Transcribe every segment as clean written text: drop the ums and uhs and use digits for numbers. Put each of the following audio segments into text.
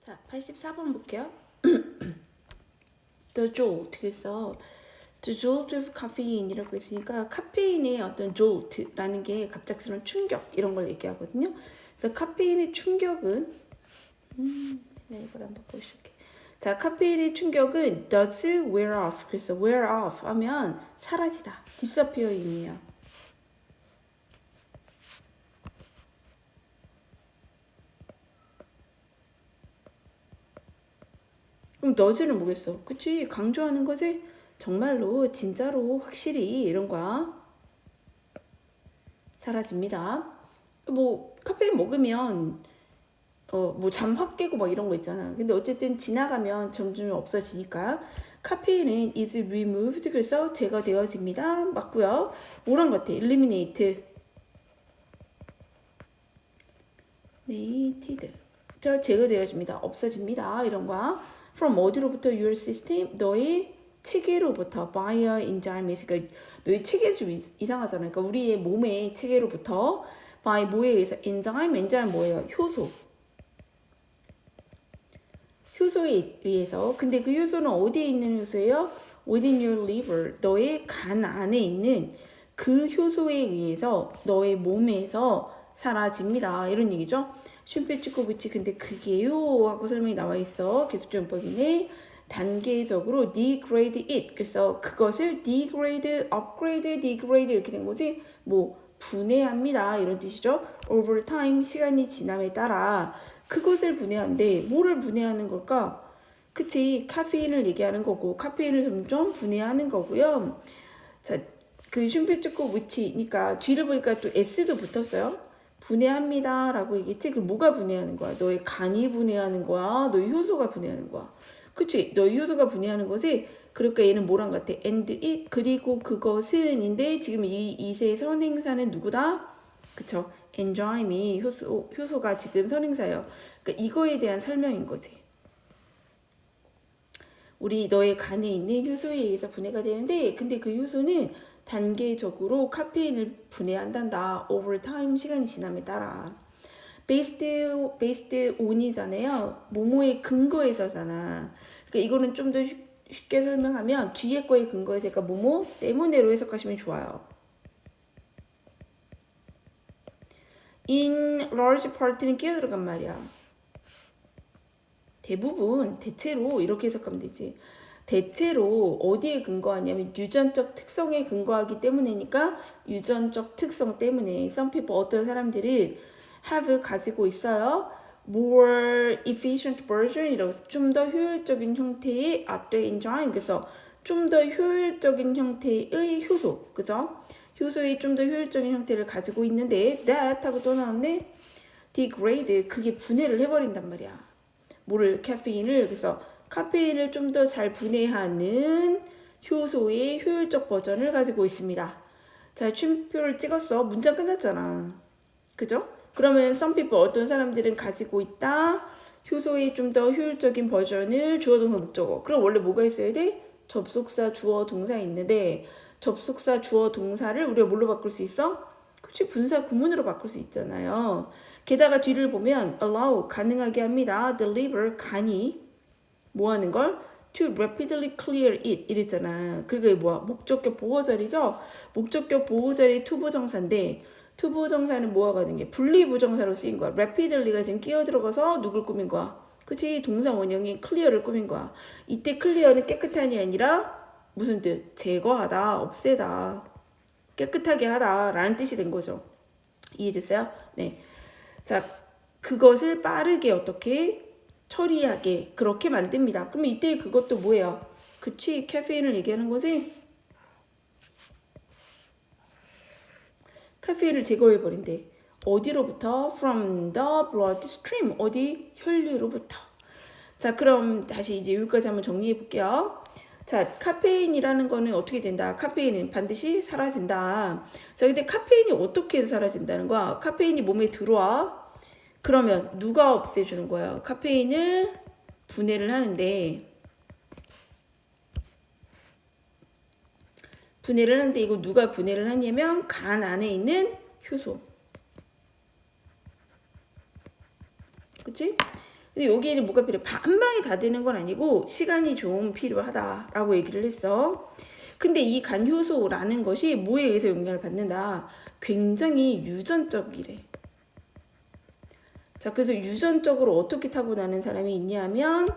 자, 84번 볼게요. The jolt, 그래서 the jolt of caffeine이라고 했으니까 카페인의 어떤 jolt라는 게 갑작스러운 충격 이런 걸 얘기하거든요. 그래서 카페인의 충격은 네, 이걸 한번 보실게요. 자, 카페인의 충격은 does wear off. 그래서 wear off 하면 사라지다, disappearing이에요. 그럼 does는 뭐겠어? 그치? 강조하는 거지? 정말로, 진짜로, 확실히 이런 거야. 사라집니다. 뭐 카페인 먹으면 뭐 잠 확 깨고 막 이런 거 있잖아. 근데 어쨌든 지나가면 점점 없어지니까 카페인은 is removed, 그래서 제거되어집니다. 맞고요. 뭐란 것 같아? eliminate. eliminated. 저 제거되어집니다. 없어집니다. 이런 거야. from 어디로부터? your system. 너의 체계로부터. by a enzyme. 그러니까 너의 체계 좀 이상하잖아. 그러니까 우리의 몸의 체계로부터 by 뭐에 의해서? enzyme. enzyme 뭐예요? 효소. 효소에 의해서. 근데 그 효소는 어디에 있는 효소예요? within your liver. 너의 간 안에 있는 그 효소에 의해서 너의 몸에서 사라집니다. 이런 얘기죠. 슌페치코비치, 근데 그게요 하고 설명이 나와 있어. 기술적용법이네. 단계적으로 degrade it. 그래서 그것을 degrade, upgrade, degrade 이렇게 된 거지. 뭐 분해합니다. 이런 뜻이죠. over time, 시간이 지남에 따라 그것을 분해하는데 뭐를 분해하는 걸까? 그치, 카페인을 얘기하는 거고 카페인을 점점 분해하는 거고요. 자, 그 슌페츠코비치니까 뒤를 보니까 또 S도 붙었어요. 분해합니다 라고 얘기했지. 그럼 뭐가 분해하는 거야? 너의 간이 분해하는 거야? 너의 효소가 분해하는 거야? 그치? 너의 효소가 분해하는 거지? 그러니까 얘는 뭐랑 같아? and it, 그리고 그것은 인데 지금 이 이세 선행사는 누구다? 그쵸? 엔자임이 효소가 지금 선행사예요. 그러니까 이거에 대한 설명인 거지. 우리 너의 간에 있는 효소에 의해서 분해가 되는데, 근데 그 효소는 단계적으로 카페인을 분해한단다. over time, 시간이 지남에 따라. based on이잖아요. 뭐뭐의 근거에서잖아. 그러니까 이거는 좀 더 쉽게 설명하면 뒤에 거에 근거해서, 그러니까 뭐뭐 때문에로 해석하시면 좋아요. in large part는 끼어들어간 말이야. 대부분, 대체로 이렇게 해석하면 되지. 대체로 어디에 근거하냐면 유전적 특성에 근거하기 때문이니까 유전적 특성 때문에 some people, 어떤 사람들은 have, 가지고 있어요. more efficient version이라고 해서 좀 더 효율적인 형태의 after enzyme. 그래서 좀 더 효율적인 형태의 효소, 그죠? 효소의 좀 더 효율적인 형태를 가지고 있는데 that 하고 또 나왔네. degrade, 그게 분해를 해버린단 말이야. 뭐를? 카페인을. 그래서 카페인을 좀 더 잘 분해하는 효소의 효율적 버전을 가지고 있습니다. 자, 쉼표를 찍었어. 문장 끝났잖아. 그죠? 그러면 some people, 어떤 사람들은 가지고 있다. 효소의 좀 더 효율적인 버전을 주어 동사 목적어. 그럼 원래 뭐가 있어야 돼? 접속사 주어 동사 있는데 접속사 주어 동사를 우리가 뭘로 바꿀 수 있어? 그치, 분사 구문으로 바꿀 수 있잖아요. 게다가 뒤를 보면 allow, 가능하게 합니다. deliver, 간이 뭐 하는 걸? to rapidly clear it 이랬잖아. 그게 뭐야? 목적격 보호자리죠? 목적격 보호자리 투부정사인데 투부정사는 뭐가 가는 게? 분리부정사로 쓰인 거야. rapidly가 지금 끼어 들어가서 누굴 꾸민 거야? 그치? 동사 원형이 clear를 꾸민 거야. 이때 clear는 깨끗한이 아니라 무슨 뜻? 제거하다, 없애다, 깨끗하게 하다 라는 뜻이 된 거죠. 이해됐어요? 네. 자, 그것을 빠르게 어떻게 처리하게 그렇게 만듭니다. 그러면 이때 그것도 뭐예요? 그치, 카페인을 얘기하는 거지? 카페인을 제거해버린대. 어디로부터? From the bloodstream. 어디? 혈류로부터. 자, 그럼 다시 이제 여기까지 한번 정리해 볼게요. 자, 카페인이라는 거는 어떻게 된다? 카페인은 반드시 사라진다. 자, 근데 카페인이 어떻게 해서 사라진다는 거야? 카페인이 몸에 들어와. 그러면 누가 없애주는 거예요? 카페인을 분해를 하는데 이거 누가 분해를 하냐면 간 안에 있는 효소. 그치? 근데 여기에는 뭐가 필요해? 반방이 다 되는 건 아니고 시간이 좀 필요하다라고 얘기를 했어. 근데 이 간효소라는 것이 뭐에 의해서 영향을 받는다? 굉장히 유전적이래. 자, 그래서 유전적으로 어떻게 타고나는 사람이 있냐면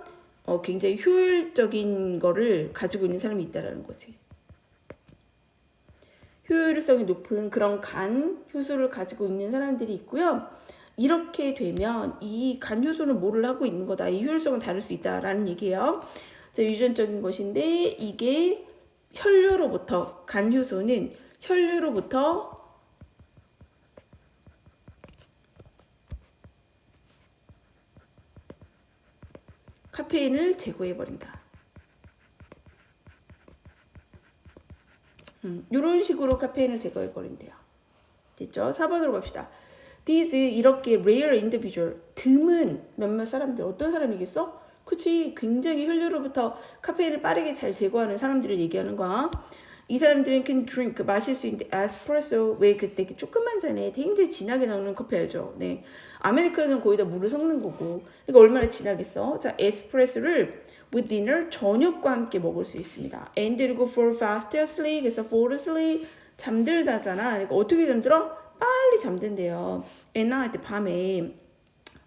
굉장히 효율적인 거를 가지고 있는 사람이 있다라는 거지. 효율성이 높은 그런 간 효소를 가지고 있는 사람들이 있고요. 이렇게 되면 이 간 효소는 뭐를 하고 있는 거다. 이 효율성은 다를 수 있다라는 얘기예요. 자, 유전적인 것인데 이게 혈류로부터 간 효소는 혈류로부터 카페인을 제거해 버린다. 이런 식으로 카페인을 제거해 버린대요. 됐죠? 4번으로 갑시다. These 이렇게 rare individual 드문 몇몇 사람들 어떤 사람이겠어? 그치 굉장히 혈류로부터 카페인을 빠르게 잘 제거하는 사람들을 얘기하는 거야. 이 사람들은 can drink 마실 수 있는 에스프레소 왜 그때 조금만 잔에 굉장히 진하게 나오는 커피 알죠? 네, 아메리카노는 거의 다 물을 섞는 거고 그러니까 얼마나 진하겠어? 자 에스프레소를 with dinner 저녁과 함께 먹을 수 있습니다. And 그리고 for fast asleep 그래서 fall asleep 잠들다잖아. 그러니까 어떻게 잠들어? 빨리 잠든대요. at night 밤에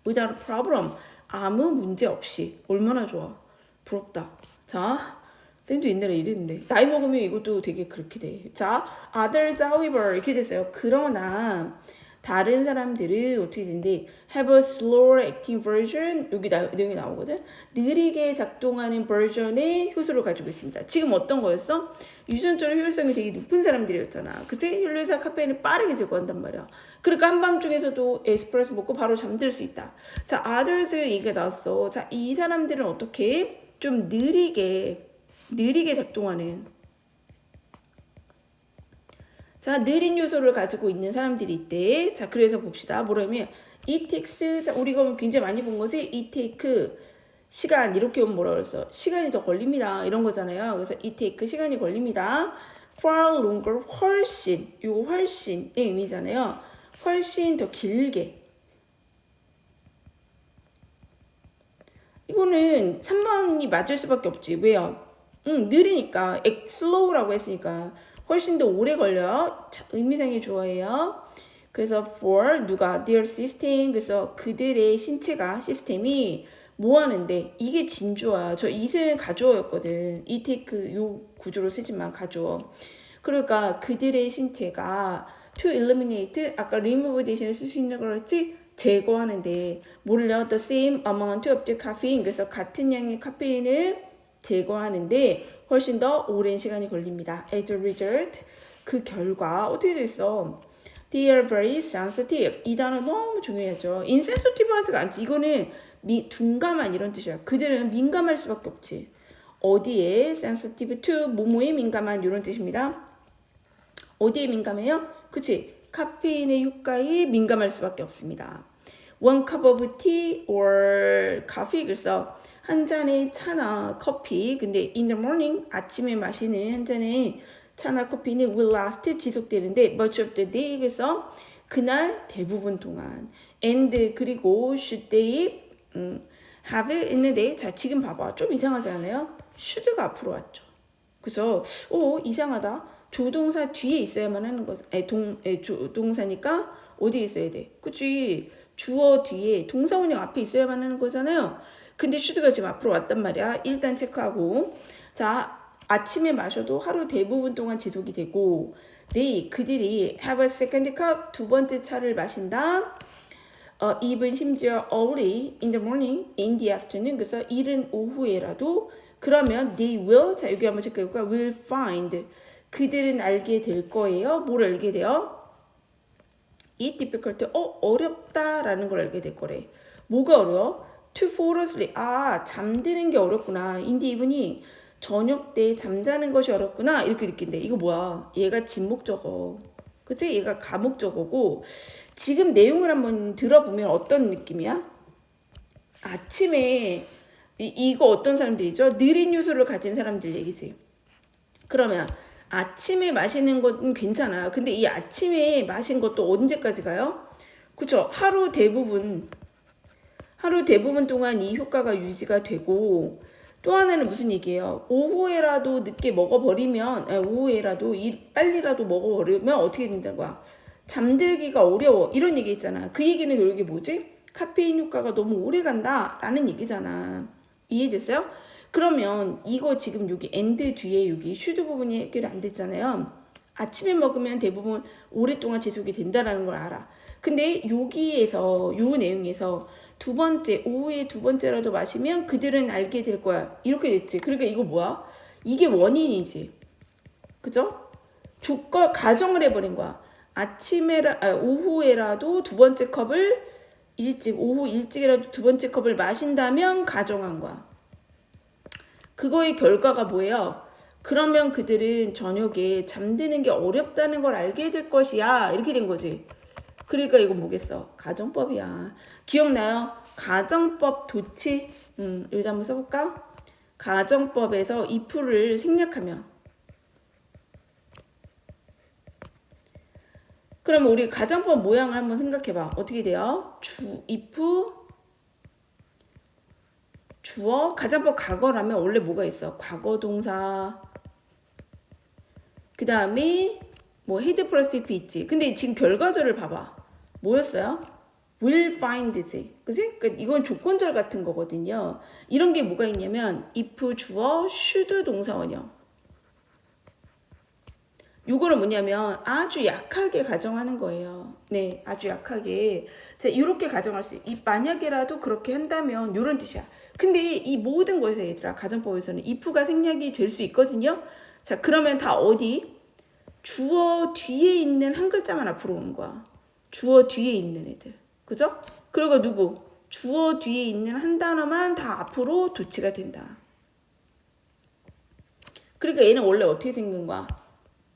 without a problem 아무 문제 없이 얼마나 좋아. 부럽다. 자 쌤도 옛날에 이랬는데 나이 먹으면 이것도 되게 그렇게 돼. 자, others however 이렇게 됐어요. 그러나 다른 사람들은 어떻게 된대? have a slower acting version 여기 내용이 나오거든. 느리게 작동하는 버전의 효소를 가지고 있습니다. 지금 어떤 거였어? 유전적으로 효율성이 되게 높은 사람들이었잖아. 그치? 혈류에서 카페인을 빠르게 제거한단 말이야. 그러니까 한밤중에서도 에스프레소 먹고 바로 잠들 수 있다. 자, others 얘기가 나왔어. 자, 이 사람들은 어떻게 좀 느리게 작동하는 자 느린 요소를 가지고 있는 사람들이 있대. 자 그래서 봅시다. 뭐라면 it takes 자 우리가 굉장히 많이 본 거지. it take 시간 이렇게 오면 뭐라 그랬어? 시간이 더 걸립니다. 이런 거잖아요. 그래서 it take 시간이 걸립니다. far longer 훨씬 요거 훨씬의 의미잖아요. 훨씬 더 길게 이거는 3번이 맞을 수밖에 없지. 왜요? 느리니까 slow라고 했으니까 훨씬 더 오래 걸려요. 자, 의미상의 주어예요. 그래서 for 누가 their system 그래서 그들의 신체가 시스템이 뭐 하는데 이게 진주어야. 저 이슬 가주어였거든. 이 테이크 요 구조로 쓰지만 가주어. 그러니까 그들의 신체가 to eliminate 아까 remove 대신에 쓸 수 있는 거였지 제거하는데 뭐를요? the same amount of the caffeine 그래서 같은 양의 카페인을 제거하는데 훨씬 더 오랜 시간이 걸립니다. As a result 그 결과 어떻게 됐어? They are very sensitive 이 단어 너무 중요하죠. insensitive 하지가 않지. 이거는 둔감한 이런 뜻이야. 그들은 민감할 수밖에 없지. 어디에 sensitive to 뭐뭐에 민감한 이런 뜻입니다. 어디에 민감해요? 그치? 카페인의 효과에 민감할 수밖에 없습니다. One cup of tea or coffee 그래서 한 잔의 차나 커피 근데 in the morning 아침에 마시는 한 잔의 차나 커피는 will last 지속되는데 much of the day 그래서 그날 대부분 동안 and 그리고 should they have 있는데 자 지금 봐봐 좀 이상하지 않아요? should가 앞으로 왔죠. 그죠? 오 이상하다. 조동사 뒤에 있어야만 하는 거 조동사니까 어디에 있어야 돼? 그치? 주어 뒤에 동사원형 앞에 있어야만 하는 거잖아요. 근데 should가 지금 앞으로 왔단 말이야. 일단 체크하고 자 아침에 마셔도 하루 대부분 동안 지속이 되고 그들이 have a second cup 두 번째 차를 마신다. even 심지어 early in the morning, in the afternoon 그래서 이른 오후에라도 그러면 they will 자 여기 한번 체크해볼까? will find 그들은 알게 될 거예요. 뭘 알게 돼요? It difficult 어렵다라는 걸 알게 될 거래. 뭐가 어려워? To fall asleep 잠드는 게 어렵구나. in the evening 저녁 때 잠자는 것이 어렵구나 이렇게 느낀대. 이거 뭐야? 얘가 진목적어. 그치? 얘가 가목적어고 지금 내용을 한번 들어보면 어떤 느낌이야? 아침에 이거 어떤 사람들이죠? 느린 요소를 가진 사람들 얘기지. 그러면 아침에 마시는 것은 괜찮아. 근데 이 아침에 마신 것도 언제까지 가요? 그쵸? 하루 대부분 하루 대부분 동안 이 효과가 유지가 되고 또 하나는 무슨 얘기예요? 오후에라도 늦게 먹어버리면 오후에라도 빨리라도 먹어버리면 어떻게 된다는 거야? 잠들기가 어려워 이런 얘기 있잖아. 그 얘기는 여기 뭐지? 카페인 효과가 너무 오래 간다 라는 얘기잖아. 이해됐어요? 그러면 이거 지금 여기 엔드 뒤에 여기 슈드 부분이 해결이 안 됐잖아요. 아침에 먹으면 대부분 오랫동안 지속이 된다라는 걸 알아. 근데 여기에서 요 내용에서 두 번째 오후에 두 번째라도 마시면 그들은 알게 될 거야 이렇게 됐지. 그러니까 이거 뭐야? 이게 원인이지. 그죠? 가정을 해버린 거야. 오후에라도 두 번째 컵을 오후 일찍이라도 두 번째 컵을 마신다면 가정한 거야. 그거의 결과가 뭐예요? 그러면 그들은 저녁에 잠드는 게 어렵다는 걸 알게 될 것이야. 이렇게 된 거지. 그러니까 이거 뭐겠어? 가정법이야. 기억나요? 가정법 도치? 여기다 한번 써볼까? 가정법에서 if를 생략하면. 그럼 우리 가정법 모양을 한번 생각해봐. 어떻게 돼요? if 주어 가정법 과거라면 원래 뭐가 있어? 과거 동사 그 다음에 뭐 헤드 플러스 pp 있지. 근데 지금 결과절을 봐봐. 뭐였어요? will find지. 그치? 그러니까 이건 조건절 같은 거거든요. 이런 게 뭐가 있냐면 if 주어 should 동사원형. 요거는 뭐냐면 아주 약하게 가정하는 거예요. 네, 아주 약하게. 자, 이렇게 가정할 수 있. 만약에라도 그렇게 한다면 요런 뜻이야. 근데 이 모든 것에서 얘들아 가정법에서는 if가 생략이 될 수 있거든요. 자, 그러면 다 어디? 주어 뒤에 있는 한 글자만 앞으로 오는 거야. 주어 뒤에 있는 애들. 그죠? 그리고 누구? 주어 뒤에 있는 한 단어만 다 앞으로 도치가 된다. 그러니까 얘는 원래 어떻게 생긴 거야?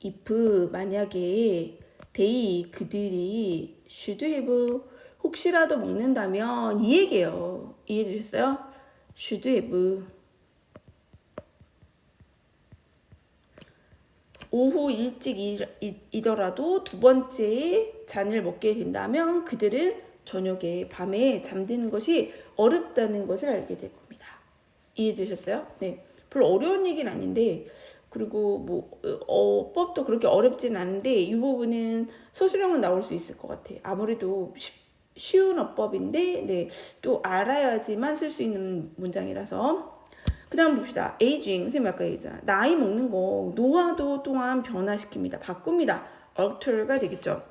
if 만약에 they 그들이 should have 혹시라도 먹는다면 이 얘기예요. 이해되셨어요? should have 오후 일찍이더라도 두 번째 잔을 먹게 된다면 그들은 저녁에 밤에 잠드는 것이 어렵다는 것을 알게 될 겁니다. 이해되셨어요? 네. 별로 어려운 얘기는 아닌데 그리고 뭐 어법도 그렇게 어렵진 않은데 이 부분은 서술형은 나올 수 있을 것 같아. 아무래도 쉬운 어법인데 네, 또 알아야지만 쓸 수 있는 문장이라서. 그 다음 봅시다. aging. 선생님 아까 얘기했잖아. 나이 먹는 거 노화도 또한 변화시킵니다. 바꿉니다. alter가 되겠죠.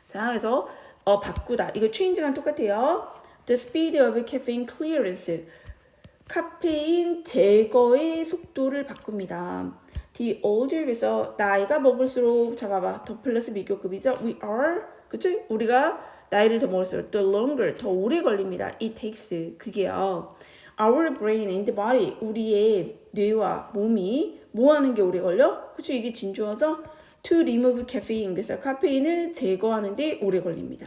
자, 그래서 바꾸다. 이거 change랑 똑같아요. The speed of caffeine clearance. 카페인 제거의 속도를 바꿉니다. The older 그래서 나이가 먹을수록 잠깐만 더 플러스 비교급이죠. We are 그쵸? 우리가 나이를 더 먹을수록 the longer 더 오래 걸립니다. It takes 그게요. Our brain and body 우리의 뇌와 몸이 뭐 하는 게 오래 걸려? 그쵸? 이게 진주어죠? To remove caffeine 그래서 카페인을 제거하는데 오래 걸립니다.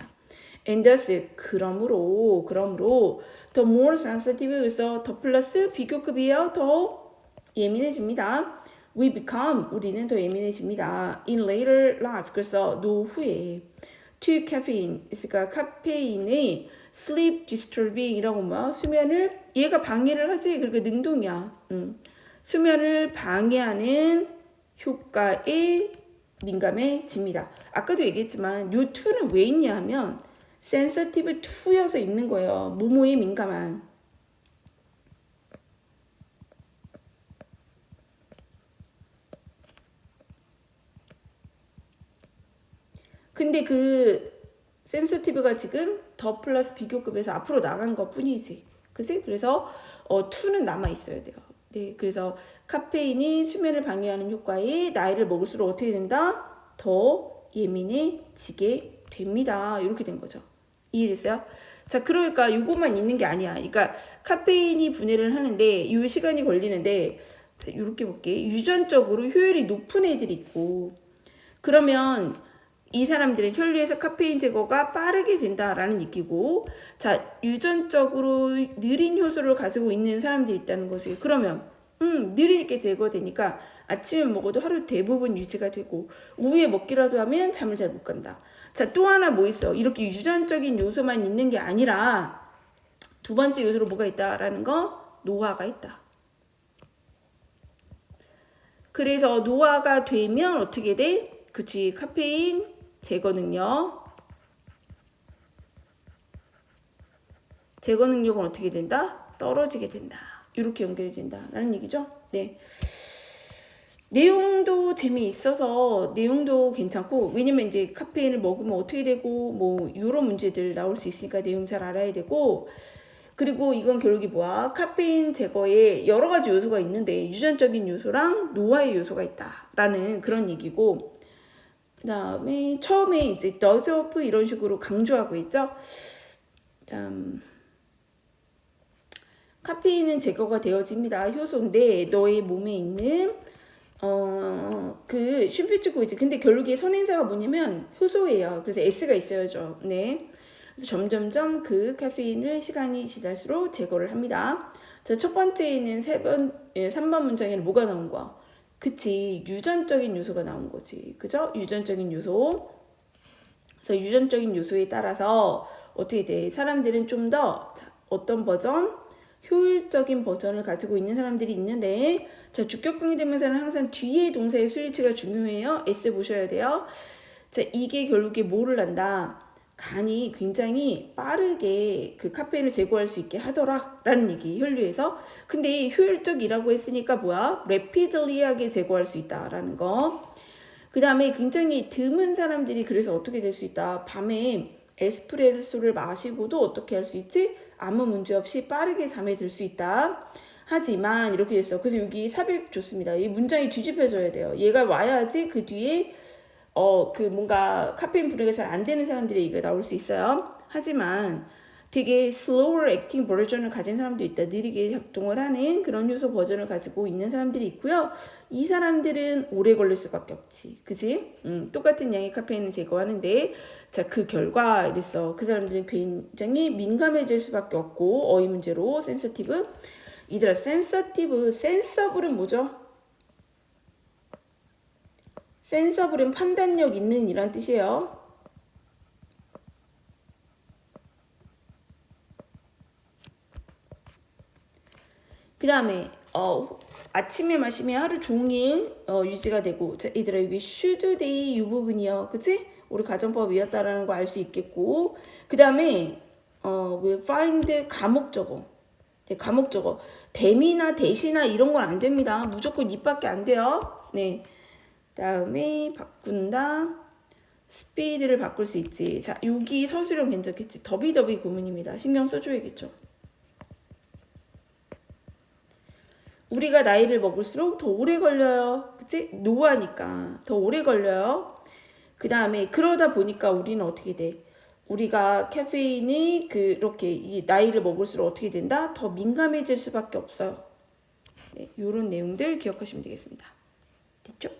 And thus 그러므로 the more sensitive 그래서 더 플러스 비교급이에요. 더 예민해집니다. We become 우리는 더 예민해집니다. In later life 그래서 노후에 to caffeine 그러니까 카페인의 sleep disturbing이라고 뭐 수면을 얘가 방해를 하지 그러니까 능동이야. 수면을 방해하는 효과에 민감해집니다. 아까도 얘기했지만 요 to는 왜 있냐 하면 sensitive to여서 있는 거예요. 뭐뭐에 민감한. 근데 그 sensitive가 지금 더 플러스 비교급에서 앞으로 나간 것 뿐이지. 그치? 그래서 to는 남아 있어야 돼요. 네, 그래서 카페인이 수면을 방해하는 효과에 나이를 먹을수록 어떻게 된다? 더 예민해지게 됩니다. 이렇게 된 거죠. 이해됐어요? 자, 그러니까 이것만 있는 게 아니야. 그러니까 카페인이 분해를 하는데 이 시간이 걸리는데 이렇게 볼게. 유전적으로 효율이 높은 애들이 있고 그러면 이 사람들은 혈류에서 카페인 제거가 빠르게 된다라는 얘기고 자 유전적으로 느린 효소를 가지고 있는 사람들이 있다는 거지. 그러면 느리게 제거되니까 아침에 먹어도 하루 대부분 유지가 되고 오후에 먹기라도 하면 잠을 잘 못 간다. 자, 또 하나 뭐 있어? 이렇게 유전적인 요소만 있는 게 아니라 두 번째 요소로 뭐가 있다라는 거? 노화가 있다. 그래서 노화가 되면 어떻게 돼? 그치, 카페인 제거 능력은 어떻게 된다? 떨어지게 된다. 이렇게 연결이 된다라는 얘기죠. 네. 내용도 재미있어서 내용도 괜찮고, 왜냐면 이제 카페인을 먹으면 어떻게 되고 뭐 이런 문제들 나올 수 있으니까 내용 잘 알아야 되고, 그리고 이건 결국이 뭐야? 카페인 제거에 여러 가지 요소가 있는데 유전적인 요소랑 노화의 요소가 있다라는 그런 얘기고, 그 다음에 처음에 이제 does of 이런 식으로 강조하고 있죠. 카페인은 제거가 되어집니다. 효소인데 너의 몸에 있는 그 쉼표치고 있지. 근데 결국에 선행사가 뭐냐면 효소예요. 그래서 S가 있어야죠. 네. 그래서 점점점 그 카페인을 시간이 지날수록 제거를 합니다. 자, 첫 번째는 3번 문장에는 뭐가 나온 거야? 그치, 유전적인 요소가 나온 거지. 그죠? 유전적인 요소. 그래서 유전적인 요소에 따라서 어떻게 돼? 사람들은 좀 더 어떤 버전? 효율적인 버전을 가지고 있는 사람들이 있는데, 자, 주격관계 대명사는 항상 뒤에 동사의 수일치가 중요해요. S 보셔야 돼요. 자, 이게 결국에 뭐를 한다? 간이 굉장히 빠르게 그 카페인을 제거할 수 있게 하더라 라는 얘기, 혈류에서. 근데 효율적이라고 했으니까 뭐야? rapidly하게 제거할 수 있다 라는 거. 그 다음에 굉장히 드문 사람들이 그래서 어떻게 될 수 있다? 밤에 에스프레소를 마시고도 어떻게 할 수 있지? 아무 문제 없이 빠르게 잠에 들 수 있다. 하지만 이렇게 됐어. 그래서 여기 삽입 좋습니다. 이 문장이 뒤집혀져야 돼요. 얘가 와야지 그 뒤에 그 뭔가 카페인 분해가 잘 안 되는 사람들의 얘기가 나올 수 있어요. 하지만 되게 slower acting 버전을 가진 사람도 있다. 느리게 작동을 하는 그런 효소 버전을 가지고 있는 사람들이 있고요. 이 사람들은 오래 걸릴 수밖에 없지. 그치? 똑같은 양의 카페인을 제거하는데, 자, 그 결과 이랬어. 그 사람들은 굉장히 민감해질 수밖에 없고, 어휘 문제로 센서티브. 이들아, 센서티브, 센서블은 뭐죠? 센서블은 판단력 있는 이란 뜻이에요. 그 다음에 아침에 마시면 하루 종일 유지가 되고, 자, 얘들아, 여기 should day 이 부분이요. 그치? 우리 가정법이었다라는 거 알 수 있겠고, 그 다음에 will find 가목적어. 네, 가목적어. 댐이나 대시나 이런 건 안 됩니다. 무조건 입밖에 안 돼요. 네. 다음에 바꾼다. 스피드를 바꿀 수 있지. 자, 여기 서술형 괜찮겠지. 더비더비 구문입니다. 신경 써줘야겠죠. 우리가 나이를 먹을수록 더 오래 걸려요. 그치? 노화니까 더 오래 걸려요. 그 다음에 그러다 보니까 우리는 어떻게 돼? 우리가 카페인이 그렇게 이 나이를 먹을수록 어떻게 된다? 더 민감해질 수밖에 없어요. 네, 이런 내용들 기억하시면 되겠습니다. 됐죠?